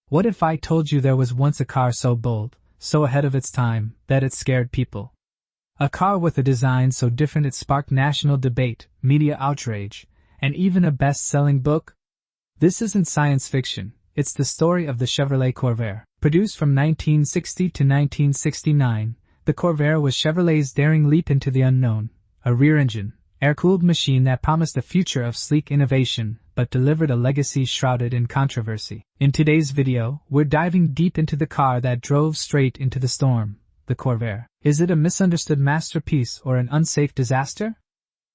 What if I told you there was once a car so bold, so ahead of its time, that it scared people? A car with a design so different it sparked national debate, media outrage, and even a best-selling book? This isn't science fiction, it's the story of the Chevrolet Corvair. Produced from 1960 to 1969, the Corvair was Chevrolet's daring leap into the unknown, a rear-engine, air-cooled machine that promised a future of sleek innovation, but delivered a legacy shrouded in controversy. In today's video, we're diving deep into the car that drove straight into the storm, the Corvair. Is it a misunderstood masterpiece or an unsafe disaster?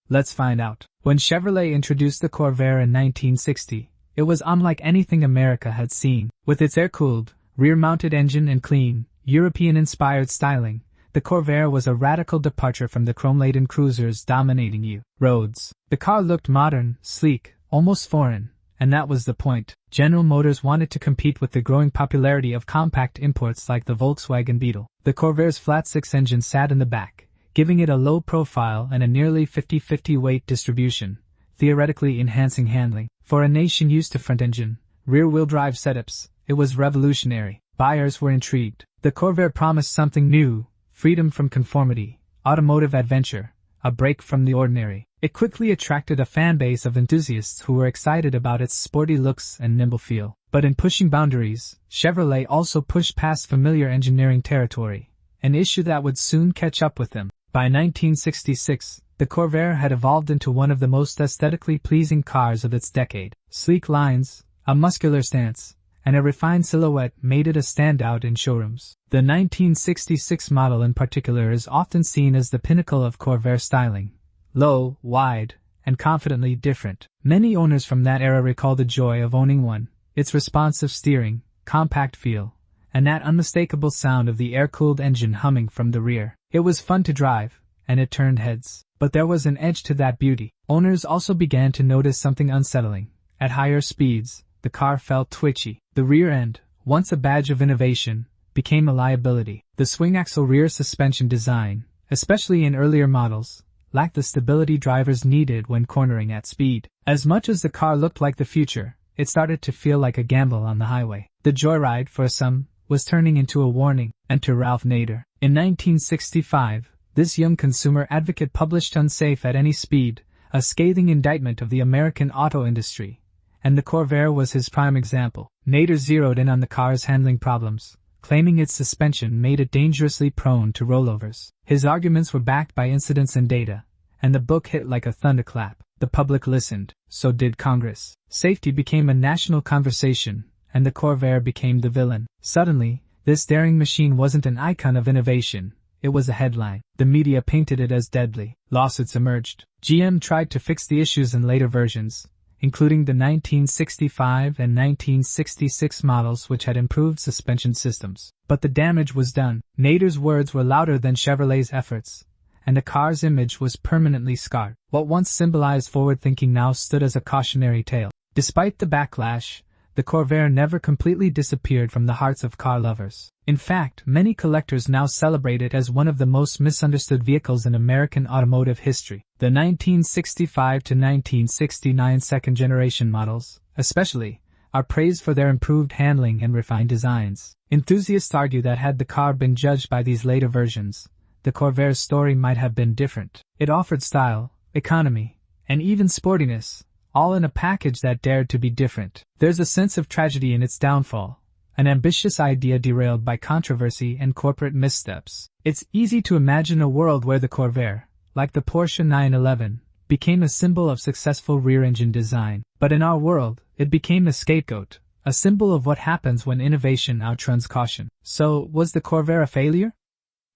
Let's find out. When Chevrolet introduced the Corvair in 1960, it was unlike anything America had seen. With its air-cooled, rear-mounted engine and clean, European-inspired styling, the Corvair was a radical departure from the chrome-laden cruisers dominating roads. The car looked modern, sleek, almost foreign, and that was the point. General Motors wanted to compete with the growing popularity of compact imports like the Volkswagen Beetle. The Corvair's flat-six engine sat in the back, giving it a low profile and a nearly 50-50 weight distribution, theoretically enhancing handling. For a nation used to front-engine, rear-wheel drive setups, it was revolutionary. Buyers were intrigued. The Corvair promised something new: freedom from conformity, automotive adventure, a break from the ordinary. It quickly attracted a fanbase of enthusiasts who were excited about its sporty looks and nimble feel. But in pushing boundaries, Chevrolet also pushed past familiar engineering territory, an issue that would soon catch up with them. By 1966, the Corvair had evolved into one of the most aesthetically pleasing cars of its decade. Sleek lines, a muscular stance, and a refined silhouette made it a standout in showrooms. The 1966 model in particular is often seen as the pinnacle of Corvair styling: low, wide, and confidently different. Many owners from that era recall the joy of owning one, its responsive steering, compact feel, and that unmistakable sound of the air-cooled engine humming from the rear. It was fun to drive, and it turned heads. But there was an edge to that beauty. Owners also began to notice something unsettling. At higher speeds, the car felt twitchy. The rear end, once a badge of innovation, became a liability. The swing-axle rear suspension design, especially in earlier models, lacked the stability drivers needed when cornering at speed. As much as the car looked like the future, it started to feel like a gamble on the highway. The joyride, for some, was turning into a warning. Enter Ralph Nader. In 1965, this young consumer advocate published Unsafe at Any Speed, a scathing indictment of the American auto industry, and the Corvair was his prime example. Nader zeroed in on the car's handling problems, claiming its suspension made it dangerously prone to rollovers. His arguments were backed by incidents and data, and the book hit like a thunderclap. The public listened, so did Congress. Safety became a national conversation, and the Corvair became the villain. Suddenly, this daring machine wasn't an icon of innovation, it was a headline. The media painted it as deadly. Lawsuits emerged. GM tried to fix the issues in later versions, including the 1965 and 1966 models which had improved suspension systems. But the damage was done. Nader's words were louder than Chevrolet's efforts, and the car's image was permanently scarred. What once symbolized forward-thinking now stood as a cautionary tale. Despite the backlash, the Corvair never completely disappeared from the hearts of car lovers. In fact, many collectors now celebrate it as one of the most misunderstood vehicles in American automotive history. The 1965 to 1969 second-generation models, especially, are praised for their improved handling and refined designs. Enthusiasts argue that had the car been judged by these later versions, the Corvair's story might have been different. It offered style, economy, and even sportiness, all in a package that dared to be different. There's a sense of tragedy in its downfall, an ambitious idea derailed by controversy and corporate missteps. It's easy to imagine a world where the Corvair, like the Porsche 911, became a symbol of successful rear-engine design. But in our world, it became a scapegoat, a symbol of what happens when innovation outruns caution. So, was the Corvair a failure?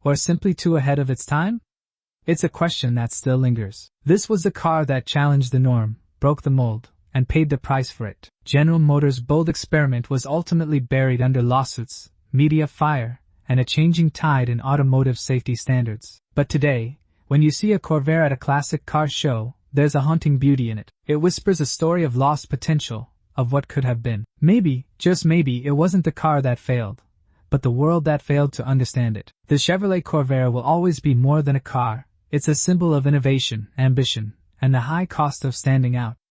Or simply too ahead of its time? It's a question that still lingers. This was a car that challenged the norm, broke the mold, and paid the price for it. General Motors' bold experiment was ultimately buried under lawsuits, media fire, and a changing tide in automotive safety standards. But today, when you see a Corvair at a classic car show, there's a haunting beauty in it. It whispers a story of lost potential, of what could have been. Maybe, just maybe, it wasn't the car that failed, but the world that failed to understand it. The Chevrolet Corvair will always be more than a car. It's a symbol of innovation, ambition, and the high cost of standing out.